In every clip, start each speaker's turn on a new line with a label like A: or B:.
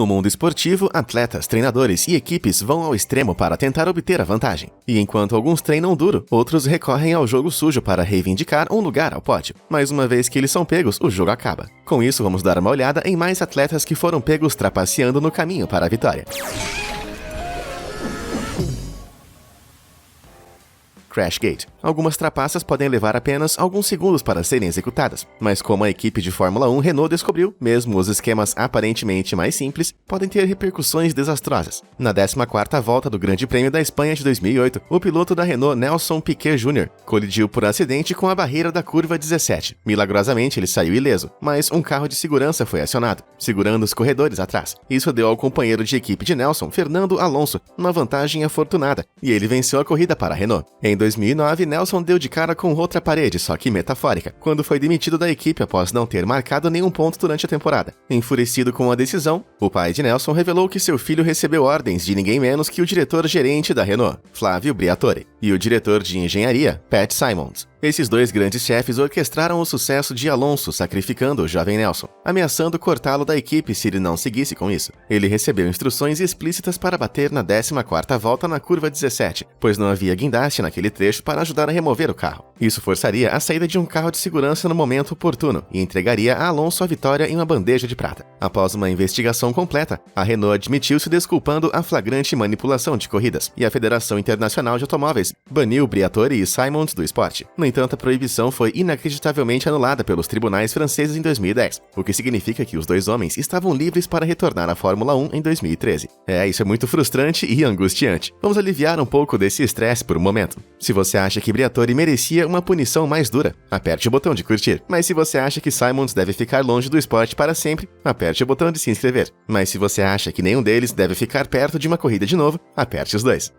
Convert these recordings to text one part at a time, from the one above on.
A: No mundo esportivo, atletas, treinadores e equipes vão ao extremo para tentar obter a vantagem. E enquanto alguns treinam duro, outros recorrem ao jogo sujo para reivindicar um lugar ao pódio. Mas uma vez que eles são pegos, o jogo acaba. Com isso, vamos dar uma olhada em mais atletas que foram pegos trapaceando no caminho para a vitória. Crashgate. Algumas trapaças podem levar apenas alguns segundos para serem executadas, mas como a equipe de Fórmula 1 Renault descobriu, mesmo os esquemas aparentemente mais simples podem ter repercussões desastrosas. Na 14ª volta do Grande Prêmio da Espanha de 2008, o piloto da Renault Nelson Piquet Jr. colidiu por acidente com a barreira da curva 17. Milagrosamente, ele saiu ileso, mas um carro de segurança foi acionado, segurando os corredores atrás. Isso deu ao companheiro de equipe de Nelson, Fernando Alonso, uma vantagem afortunada, e ele venceu a corrida para a Renault. Em 2009, Nelson deu de cara com outra parede, só que metafórica, quando foi demitido da equipe após não ter marcado nenhum ponto durante a temporada. Enfurecido com a decisão, o pai de Nelson revelou que seu filho recebeu ordens de ninguém menos que o diretor-gerente da Renault, Flávio Briatore, e o diretor de engenharia, Pat Symonds. Esses dois grandes chefes orquestraram o sucesso de Alonso, sacrificando o jovem Nelson, ameaçando cortá-lo da equipe se ele não seguisse com isso. Ele recebeu instruções explícitas para bater na 14ª volta na curva 17, pois não havia guindaste naquele trecho para ajudar a remover o carro. Isso forçaria a saída de um carro de segurança no momento oportuno e entregaria a Alonso a vitória em uma bandeja de prata. Após uma investigação completa, a Renault admitiu se desculpando a flagrante manipulação de corridas, e a Federação Internacional de Automóveis baniu Briatore e Symonds do esporte. No entanto, a proibição foi inacreditavelmente anulada pelos tribunais franceses em 2010, o que significa que os dois homens estavam livres para retornar à Fórmula 1 em 2013. Isso é muito frustrante e angustiante. Vamos aliviar um pouco desse estresse por um momento. Se você acha que Briatore merecia uma punição mais dura, aperte o botão de curtir. Mas se você acha que Symonds deve ficar longe do esporte para sempre, aperte o botão de se inscrever. Mas se você acha que nenhum deles deve ficar perto de uma corrida de novo, aperte os dois.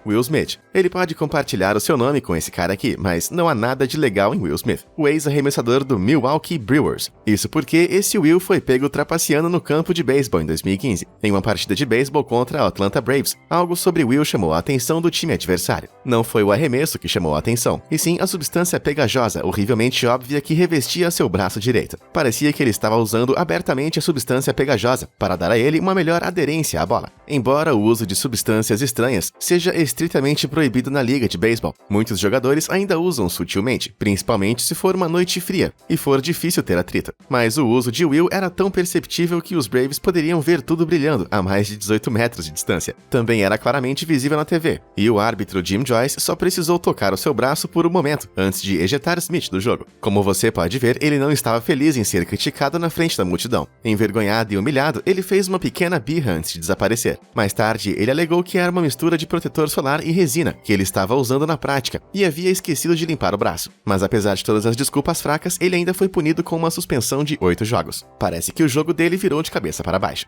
A: Will Smith. Ele pode compartilhar o seu nome com esse cara aqui, mas não há nada de legal em Will Smith, o ex-arremessador do Milwaukee Brewers. Isso porque esse Will foi pego trapaceando no campo de beisebol em 2015, em uma partida de beisebol contra a Atlanta Braves. Algo sobre Will chamou a atenção do time adversário. Não foi o arremesso que chamou a atenção, e sim a substância pegajosa, horrivelmente óbvia que revestia seu braço direito. Parecia que ele estava usando abertamente a substância pegajosa para dar a ele uma melhor aderência à bola. Embora o uso de substâncias estranhas seja estritamente proibido na liga de beisebol, muitos jogadores ainda usam sutilmente, principalmente se for uma noite fria e for difícil ter atrito. Mas o uso de Will era tão perceptível que os Braves poderiam ver tudo brilhando a mais de 18 metros de distância. Também era claramente visível na TV, e o árbitro Jim Joyce só precisou tocar o seu braço por um momento antes de ejetar Smith do jogo. Como você pode ver, ele não estava feliz em ser criticado na frente da multidão. Envergonhado e humilhado, ele fez uma pequena birra antes de desaparecer. Mais tarde, ele alegou que era uma mistura de protetor solar e resina que ele estava usando na prática e havia esquecido de limpar o braço. Mas apesar de todas as desculpas fracas, ele ainda foi punido com uma suspensão de 8 jogos. Parece que o jogo dele virou de cabeça para baixo.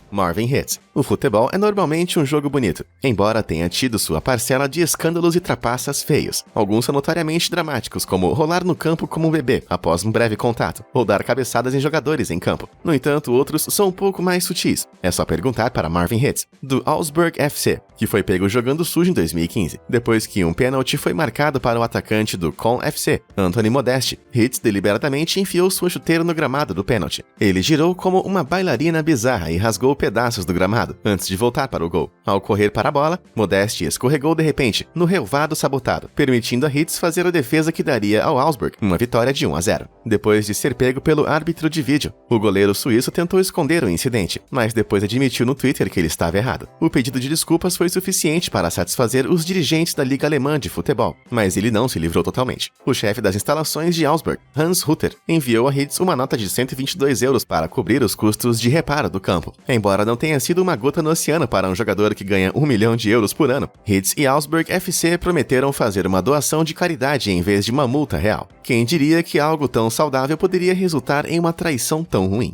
A: Marvin Hitz. O futebol é normalmente um jogo bonito, embora tenha tido sua parcela de escândalos e trapaças feios. Alguns são notoriamente dramáticos, como rolar no campo como um bebê após um breve contato, ou dar cabeçadas em jogadores em campo. No entanto, outros são um pouco mais sutis. É só perguntar para Marvin Hitz, do Augsburg FC, que foi pego jogando sujo em 2015, depois que um pênalti foi marcado para o atacante do Con FC, Anthony Modeste. Hitz deliberadamente enfiou sua chuteira no gramado do pênalti. Ele girou como uma bailarina bizarra e rasgou pedaços do gramado antes de voltar para o gol. Ao correr para a bola, Modeste escorregou de repente no relvado sabotado, permitindo a Hitz fazer a defesa que daria ao Augsburg uma vitória de 1-0. Depois de ser pego pelo árbitro de vídeo, o goleiro suíço tentou esconder o incidente, mas depois admitiu no Twitter que ele estava errado. O pedido de desculpas foi suficiente para satisfazer os dirigentes da Liga Alemã de Futebol, mas ele não se livrou totalmente. O chefe das instalações de Augsburg, Hans Rutter, enviou a Hitz uma nota de 122 euros para cobrir os custos de reparo do campo. Embora não tenha sido uma gota no oceano para um jogador que ganha 1 milhão de euros por ano, Hitz e Augsburg FC prometeram fazer uma doação de caridade em vez de uma multa real. Quem diria que algo tão saudável poderia resultar em uma traição tão ruim?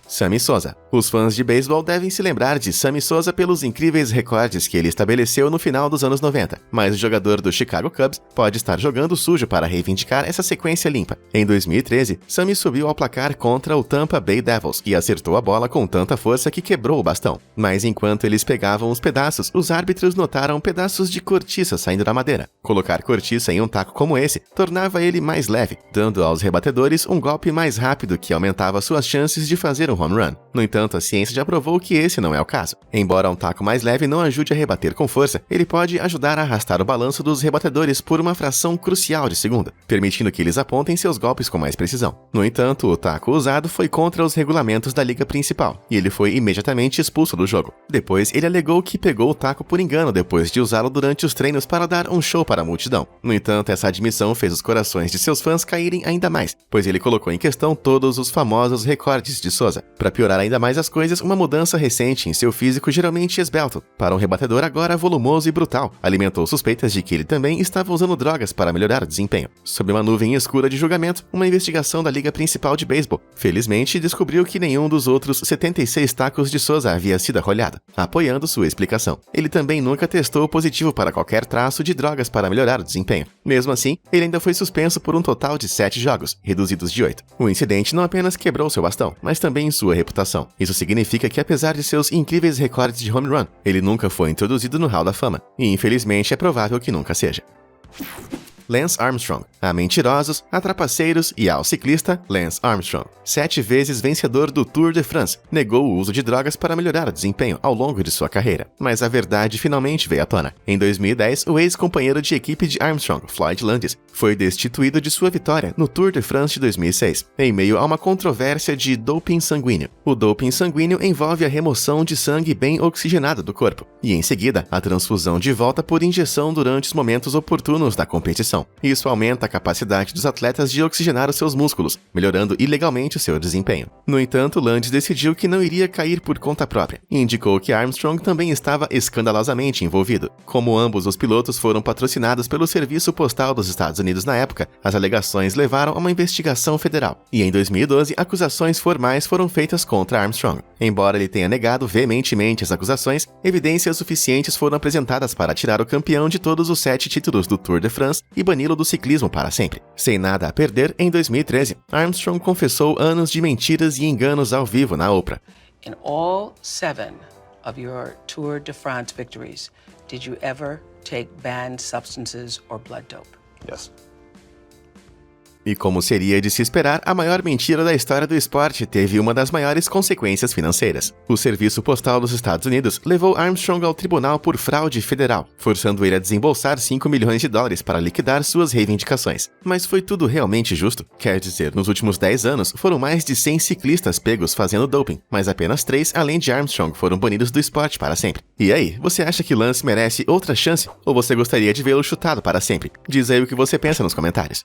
A: Sammy Sosa. Os fãs de beisebol devem se lembrar de Sammy Sosa pelos incríveis recordes que ele estabeleceu no final dos anos 90, mas o jogador do Chicago Cubs pode estar jogando sujo para reivindicar essa sequência limpa. Em 2013, Sammy subiu ao placar contra o Tampa Bay Devils e acertou a bola com tanta força que quebrou o bastão. Mas enquanto eles pegavam os pedaços, os árbitros notaram pedaços de cortiça saindo da madeira. Colocar cortiça em um taco como esse tornava ele mais leve, dando aos rebatedores um golpe mais rápido que aumentava suas chances de fazer um home run. No entanto, a ciência já provou que esse não é o caso. Embora um taco mais leve não ajude a rebater com força, ele pode ajudar a arrastar o balanço dos rebatedores por uma fração crucial de segundo, permitindo que eles apontem seus golpes com mais precisão. No entanto, o taco usado foi contra os regulamentos da liga principal, e ele foi imediatamente expulso do jogo. Depois, ele alegou que pegou o taco por engano depois de usá-lo durante os treinos para dar um show para a multidão. No entanto, essa admissão fez os corações de seus fãs caírem ainda mais, pois ele colocou em questão todos os famosos recordes de Souza. Para piorar ainda mais as coisas, uma mudança recente em seu físico geralmente esbelto, para um rebatedor agora volumoso e brutal, alimentou suspeitas de que ele também estava usando drogas para melhorar o desempenho. Sob uma nuvem escura de julgamento, uma investigação da Liga Principal de Beisebol, felizmente, descobriu que nenhum dos outros 76 tacos de Souza havia sido arrolhado, apoiando sua explicação. Ele também nunca testou positivo para qualquer traço de drogas para melhorar o desempenho. Mesmo assim, ele ainda foi suspenso por um total de 7 jogos, reduzidos de 8. O incidente não apenas quebrou seu bastão, mas também sua reputação. Isso significa que, apesar de seus incríveis recordes de home run, ele nunca foi introduzido no Hall da Fama, e infelizmente é provável que nunca seja. Lance Armstrong. A mentirosos, a trapaceiros e ao ciclista Lance Armstrong. 7 vezes vencedor do Tour de France, negou o uso de drogas para melhorar o desempenho ao longo de sua carreira. Mas a verdade finalmente veio à tona. Em 2010, o ex-companheiro de equipe de Armstrong, Floyd Landis, foi destituído de sua vitória no Tour de France de 2006, em meio a uma controvérsia de doping sanguíneo. O doping sanguíneo envolve a remoção de sangue bem oxigenado do corpo, e em seguida, a transfusão de volta por injeção durante os momentos oportunos da competição. Isso aumenta a capacidade dos atletas de oxigenar os seus músculos, melhorando ilegalmente o seu desempenho. No entanto, Landis decidiu que não iria cair por conta própria e indicou que Armstrong também estava escandalosamente envolvido. Como ambos os pilotos foram patrocinados pelo Serviço Postal dos Estados Unidos na época, as alegações levaram a uma investigação federal, e em 2012 acusações formais foram feitas contra Armstrong. Embora ele tenha negado veementemente as acusações, evidências suficientes foram apresentadas para tirar o campeão de todos os 7 títulos do Tour de France e bani-lo do ciclismo para sempre. Sem nada a perder, em 2013, Armstrong confessou anos de mentiras e enganos ao vivo na Oprah.
B: In all 7 of your Tour de France victories, did you ever take banned substances or blood dope?
C: Yes.
A: E como seria de se esperar, a maior mentira da história do esporte teve uma das maiores consequências financeiras. O Serviço Postal dos Estados Unidos levou Armstrong ao tribunal por fraude federal, forçando ele a desembolsar $5 milhões para liquidar suas reivindicações. Mas foi tudo realmente justo? Quer dizer, nos últimos 10 anos, foram mais de 100 ciclistas pegos fazendo doping, mas apenas 3, além de Armstrong, foram banidos do esporte para sempre. E aí, você acha que Lance merece outra chance? Ou você gostaria de vê-lo chutado para sempre? Diz aí o que você pensa nos comentários.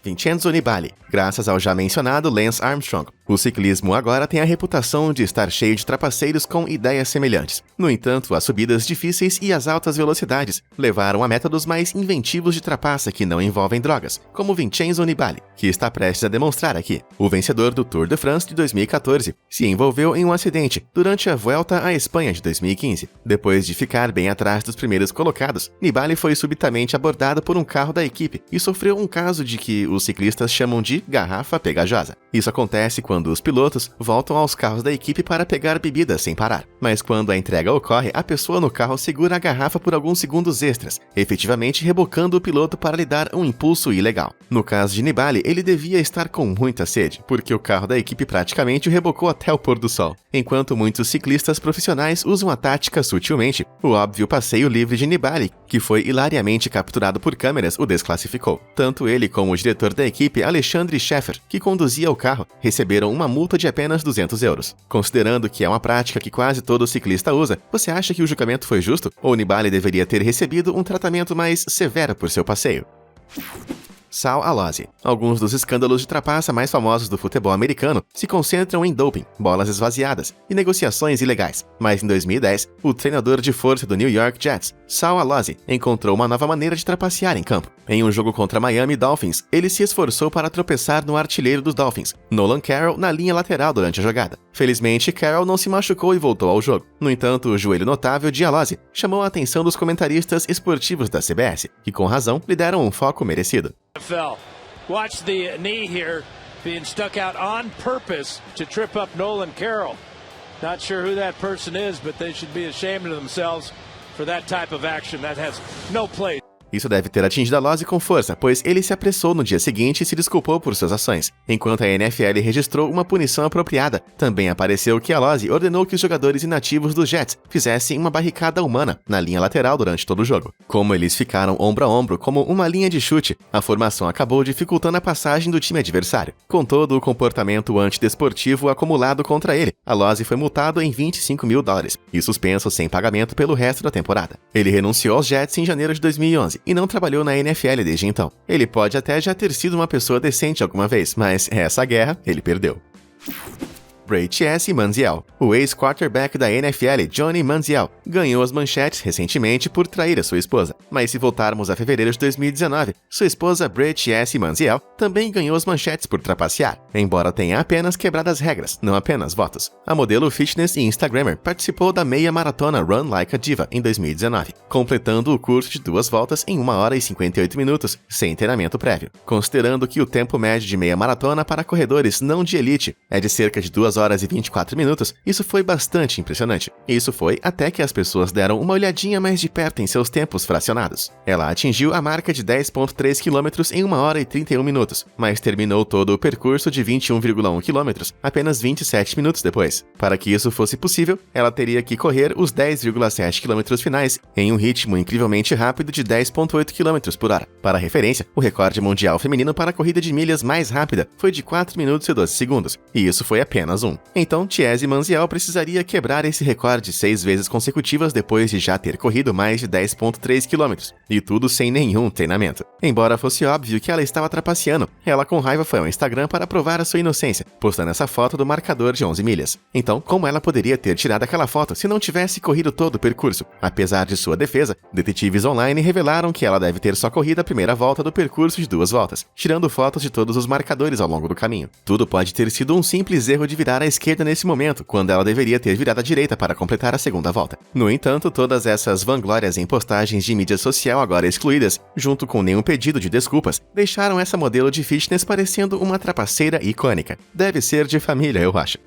A: Vincenzo Nibali. Graças ao já mencionado Lance Armstrong, o ciclismo agora tem a reputação de estar cheio de trapaceiros com ideias semelhantes. No entanto, as subidas difíceis e as altas velocidades levaram a métodos mais inventivos de trapaça que não envolvem drogas, como Vincenzo Nibali, que está prestes a demonstrar aqui. O vencedor do Tour de France de 2014 se envolveu em um acidente durante a Vuelta à Espanha de 2015. Depois de ficar bem atrás dos primeiros colocados, Nibali foi subitamente abordado por um carro da equipe e sofreu um caso de que os ciclistas chamam de garrafa pegajosa. Isso acontece quando os pilotos voltam aos carros da equipe para pegar bebidas sem parar. Mas quando a entrega ocorre, a pessoa no carro segura a garrafa por alguns segundos extras, efetivamente rebocando o piloto para lhe dar um impulso ilegal. No caso de Nibali, ele devia estar com muita sede, porque o carro da equipe praticamente o rebocou até o pôr do sol. Enquanto muitos ciclistas profissionais usam a tática sutilmente, o óbvio passeio livre de Nibali, que foi hilariamente capturado por câmeras, o desclassificou. Tanto ele como o diretor da equipe, Alexandre Scheffer, que conduzia o carro, receberam uma multa de apenas €200. Considerando que é uma prática que quase todo ciclista usa, você acha que o julgamento foi justo? Ou Nibali deveria ter recebido um tratamento mais severo por seu passeio? Sal Alozzi. Alguns dos escândalos de trapaça mais famosos do futebol americano se concentram em doping, bolas esvaziadas e negociações ilegais. Mas em 2010, o treinador de força do New York Jets, Sal Alozzi, encontrou uma nova maneira de trapacear em campo. Em um jogo contra Miami Dolphins, ele se esforçou para tropeçar no artilheiro dos Dolphins, Nolan Carroll, na linha lateral durante a jogada. Felizmente, Carroll não se machucou e voltou ao jogo. No entanto, o joelho notável de Alozzi chamou a atenção dos comentaristas esportivos da CBS, que com razão lhe deram um foco merecido.
D: Watch the knee here being stuck out on purpose to trip up Nolan Carroll. Not sure who that person is, but they should be ashamed of themselves for that type of action. That has no place.
A: Isso deve ter atingido a Lozzi com força, pois ele se apressou no dia seguinte e se desculpou por suas ações. Enquanto a NFL registrou uma punição apropriada, também apareceu que a Lozzi ordenou que os jogadores inativos dos Jets fizessem uma barricada humana na linha lateral durante todo o jogo. Como eles ficaram ombro a ombro como uma linha de chute, a formação acabou dificultando a passagem do time adversário. Com todo o comportamento antidesportivo acumulado contra ele, a Lozzi foi multado em $25 mil e suspenso sem pagamento pelo resto da temporada. Ele renunciou aos Jets em janeiro de 2011 e não trabalhou na NFL desde então. Ele pode até já ter sido uma pessoa decente alguma vez, mas essa guerra ele perdeu. Brady S. Manziel. O ex-quarterback da NFL, Johnny Manziel, ganhou as manchetes recentemente por trair a sua esposa. Mas se voltarmos a fevereiro de 2019, sua esposa Brady S. Manziel também ganhou as manchetes por trapacear, embora tenha apenas quebrado as regras, não apenas votos. A modelo fitness e instagrammer participou da meia maratona Run Like a Diva em 2019, completando o curso de 2 voltas em 1 hora e 58 minutos, sem treinamento prévio. Considerando que o tempo médio de meia maratona para corredores não de elite é de cerca de 2 horas e 24 minutos, isso foi bastante impressionante. Isso foi até que as pessoas deram uma olhadinha mais de perto em seus tempos fracionados. Ela atingiu a marca de 10,3 km em 1 hora e 31 minutos, mas terminou todo o percurso de 21,1 km apenas 27 minutos depois. Para que isso fosse possível, ela teria que correr os 10,7 km finais em um ritmo incrivelmente rápido de 10,8 km por hora. Para referência, o recorde mundial feminino para a corrida de milhas mais rápida foi de 4 minutos e 12 segundos, e isso foi apenas um. Então, Chiesi Manziel precisaria quebrar esse recorde 6 vezes consecutivas depois de já ter corrido mais de 10,3 km, e tudo sem nenhum treinamento. Embora fosse óbvio que ela estava trapaceando, ela com raiva foi ao Instagram para provar a sua inocência, postando essa foto do marcador de 11 milhas. Então, como ela poderia ter tirado aquela foto se não tivesse corrido todo o percurso? Apesar de sua defesa, detetives online revelaram que ela deve ter só corrido a primeira volta do percurso de 2 voltas, tirando fotos de todos os marcadores ao longo do caminho. Tudo pode ter sido um simples erro de virar à esquerda nesse momento, quando ela deveria ter virado à direita para completar a segunda volta. No entanto, todas essas vanglórias em postagens de mídia social agora excluídas, junto com nenhum pedido de desculpas, deixaram essa modelo de fitness parecendo uma trapaceira icônica. Deve ser de família, eu acho.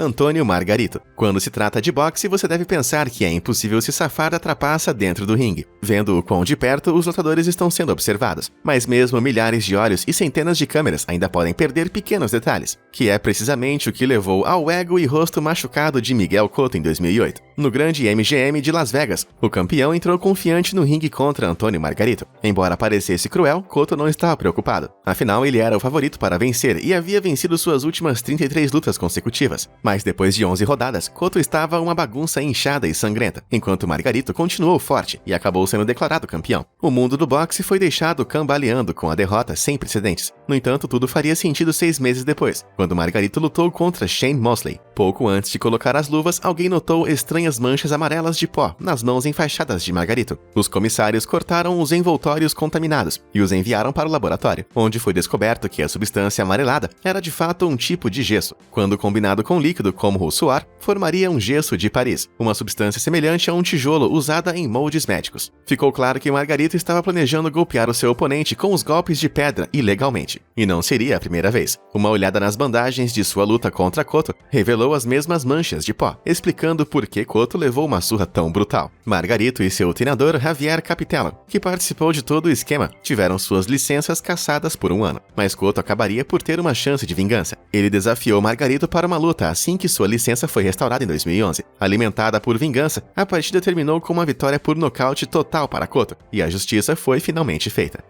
A: Antônio Margarito. Quando se trata de boxe, você deve pensar que é impossível se safar da trapaça dentro do ringue. Vendo o quão de perto os lutadores estão sendo observados. Mas mesmo milhares de olhos e centenas de câmeras ainda podem perder pequenos detalhes, que é precisamente o que levou ao ego e rosto machucado de Miguel Cotto em 2008. No grande MGM de Las Vegas, o campeão entrou confiante no ringue contra Antônio Margarito. Embora parecesse cruel, Cotto não estava preocupado. Afinal, ele era o favorito para vencer e havia vencido suas últimas 33 lutas consecutivas. Mas depois de 11 rodadas, Cotto estava uma bagunça inchada e sangrenta, enquanto Margarito continuou forte e acabou sendo declarado campeão. O mundo do boxe foi deixado cambaleando com a derrota sem precedentes. No entanto, tudo faria sentido 6 meses depois, quando Margarito lutou contra Shane Mosley. Pouco antes de colocar as luvas, alguém notou estranhas manchas amarelas de pó nas mãos enfaixadas de Margarito. Os comissários cortaram os envoltórios contaminados e os enviaram para o laboratório, onde foi descoberto que a substância amarelada era de fato um tipo de gesso. Quando combinado com líquido como o suor, formaria um gesso de Paris, uma substância semelhante a um tijolo usada em moldes médicos. Ficou claro que Margarito estava planejando golpear o seu oponente com os golpes de pedra ilegalmente. E não seria a primeira vez. Uma olhada nas bandagens de sua luta contra Cotto revelou as mesmas manchas de pó, explicando por que Cotto levou uma surra tão brutal. Margarito e seu treinador Javier Capitello, que participou de todo o esquema, tiveram suas licenças cassadas por 1 ano. Mas Cotto acabaria por ter uma chance de vingança. Ele desafiou Margarito para uma luta assim que sua licença foi restaurada em 2011. Alimentada por vingança, a partida terminou com uma vitória por nocaute total para Cotto, e a justiça foi finalmente feita.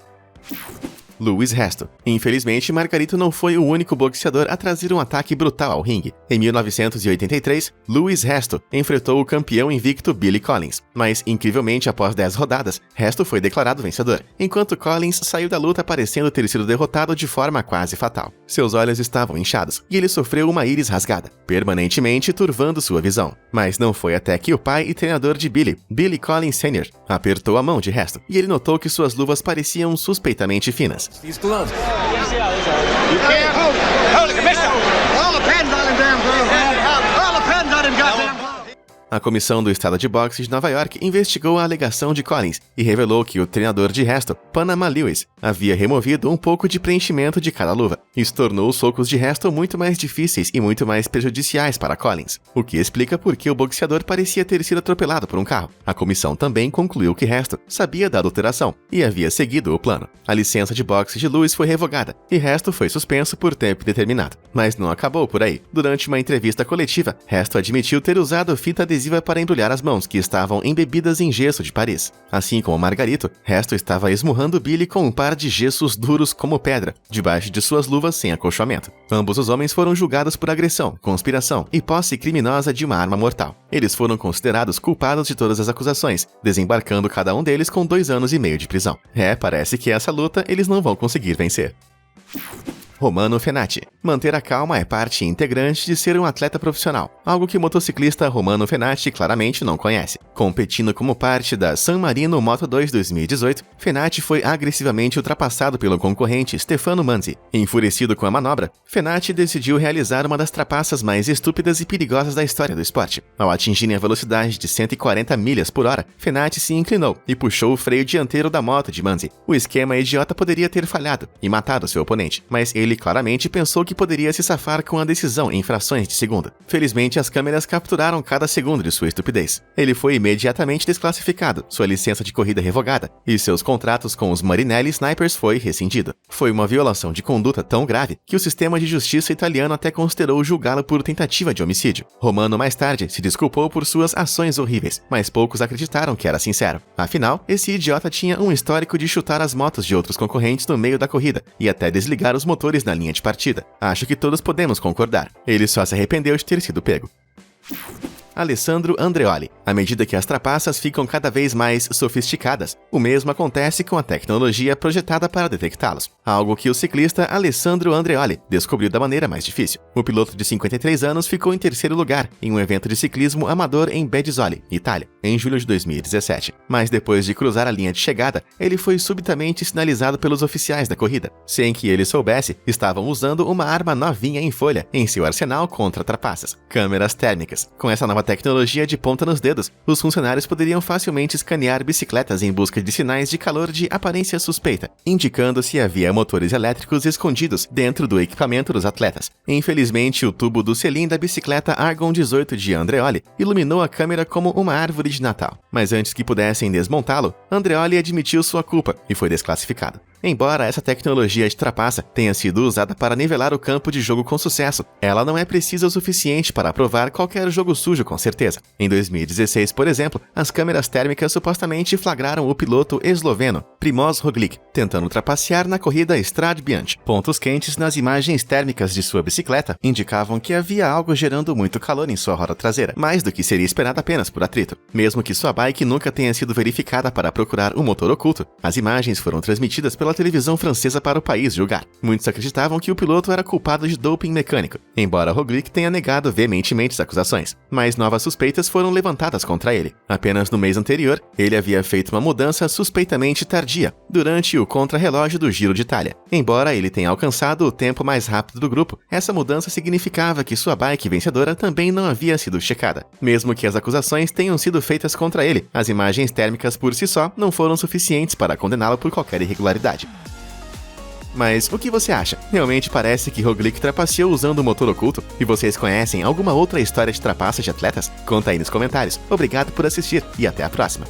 A: Louis Resto. Infelizmente, Margarito não foi o único boxeador a trazer um ataque brutal ao ringue. Em 1983, Louis Resto enfrentou o campeão invicto Billy Collins, mas, incrivelmente, após 10 rodadas, Resto foi declarado vencedor, enquanto Collins saiu da luta parecendo ter sido derrotado de forma quase fatal. Seus olhos estavam inchados, e ele sofreu uma íris rasgada, permanentemente turvando sua visão. Mas não foi até que o pai e treinador de Billy Collins Sr., apertou a mão de Resto, e ele notou que suas luvas pareciam suspeitamente finas.
C: These gloves. You can't hold it, Commissioner. All depends on him, damn glove. All depends on him, goddamn glove.
A: A comissão do estado de boxe de Nova York investigou a alegação de Collins e revelou que o treinador de resto, Panama Lewis, havia removido um pouco de preenchimento de cada luva. Isso tornou os socos de resto muito mais difíceis e muito mais prejudiciais para Collins, o que explica por que o boxeador parecia ter sido atropelado por um carro. A comissão também concluiu que Resto sabia da adulteração e havia seguido o plano. A licença de boxe de Lewis foi revogada e Resto foi suspenso por tempo determinado. Mas não acabou por aí. Durante uma entrevista coletiva, Resto admitiu ter usado fita adesiva para embrulhar as mãos que estavam embebidas em gesso de Paris. Assim como Margarito, Resto estava esmurrando Billy com um par de gessos duros como pedra, debaixo de suas luvas sem acolchoamento. Ambos os homens foram julgados por agressão, conspiração e posse criminosa de uma arma mortal. Eles foram considerados culpados de todas as acusações, desembarcando cada um deles com 2 anos e meio de prisão. Parece que essa luta eles não vão conseguir vencer. Romano Fenati. Manter a calma é parte integrante de ser um atleta profissional, algo que o motociclista Romano Fenati claramente não conhece. Competindo como parte da San Marino Moto2 2018, Fenati foi agressivamente ultrapassado pelo concorrente Stefano Manzi. Enfurecido com a manobra, Fenati decidiu realizar uma das trapaças mais estúpidas e perigosas da história do esporte. Ao atingirem a velocidade de 140 milhas por hora, Fenati se inclinou e puxou o freio dianteiro da moto de Manzi. O esquema idiota poderia ter falhado e matado seu oponente, mas ele claramente pensou que poderia se safar com a decisão em frações de segundo. Felizmente, as câmeras capturaram cada segundo de sua estupidez. Ele foi imediatamente desclassificado, sua licença de corrida revogada, e seus contratos com os Marinelli Snipers foi rescindido. Foi uma violação de conduta tão grave que o sistema de justiça italiano até considerou julgá-lo por tentativa de homicídio. Romano mais tarde se desculpou por suas ações horríveis, mas poucos acreditaram que era sincero. Afinal, esse idiota tinha um histórico de chutar as motos de outros concorrentes no meio da corrida e até desligar os motores na linha de partida. Acho que todos podemos concordar. Ele só se arrependeu de ter sido pego. Alessandro Andreoli. À medida que as trapaças ficam cada vez mais sofisticadas, o mesmo acontece com a tecnologia projetada para detectá-los, algo que o ciclista Alessandro Andreoli descobriu da maneira mais difícil. O piloto de 53 anos ficou em 3º lugar em um evento de ciclismo amador em Bezzoli, Itália, em julho de 2017. Mas depois de cruzar a linha de chegada, ele foi subitamente sinalizado pelos oficiais da corrida. Sem que ele soubesse, estavam usando uma arma novinha em folha em seu arsenal contra trapaças: câmeras térmicas. Com essa nova tecnologia de ponta nos dedos, os funcionários poderiam facilmente escanear bicicletas em busca de sinais de calor de aparência suspeita, indicando se havia motores elétricos escondidos dentro do equipamento dos atletas. Infelizmente, o tubo do selim da bicicleta Argon 18 de Andreoli iluminou a câmera como uma árvore de Natal. Mas antes que pudessem desmontá-lo, Andreoli admitiu sua culpa e foi desclassificado. Embora essa tecnologia de trapaça tenha sido usada para nivelar o campo de jogo com sucesso, ela não é precisa o suficiente para provar qualquer jogo sujo com certeza. Em 2016, por exemplo, as câmeras térmicas supostamente flagraram o piloto esloveno Primož Roglič tentando trapacear na corrida Strade Bianche. Pontos quentes nas imagens térmicas de sua bicicleta indicavam que havia algo gerando muito calor em sua roda traseira, mais do que seria esperado apenas por atrito. Mesmo que sua bike nunca tenha sido verificada para procurar um motor oculto, as imagens foram transmitidas pela televisão francesa para o país julgar. Muitos acreditavam que o piloto era culpado de doping mecânico, embora Roglič tenha negado veementemente as acusações. Mas novas suspeitas foram levantadas contra ele. Apenas no mês anterior, ele havia feito uma mudança suspeitamente tardia, durante o contrarrelógio do Giro de Itália. Embora ele tenha alcançado o tempo mais rápido do grupo, essa mudança significava que sua bike vencedora também não havia sido checada. Mesmo que as acusações tenham sido feitas contra ele, as imagens térmicas por si só não foram suficientes para condená-lo por qualquer irregularidade. Mas o que você acha? Realmente parece que Roglič trapaceou usando o motor oculto? E vocês conhecem alguma outra história de trapaça de atletas? Conta aí nos comentários. Obrigado por assistir e até a próxima!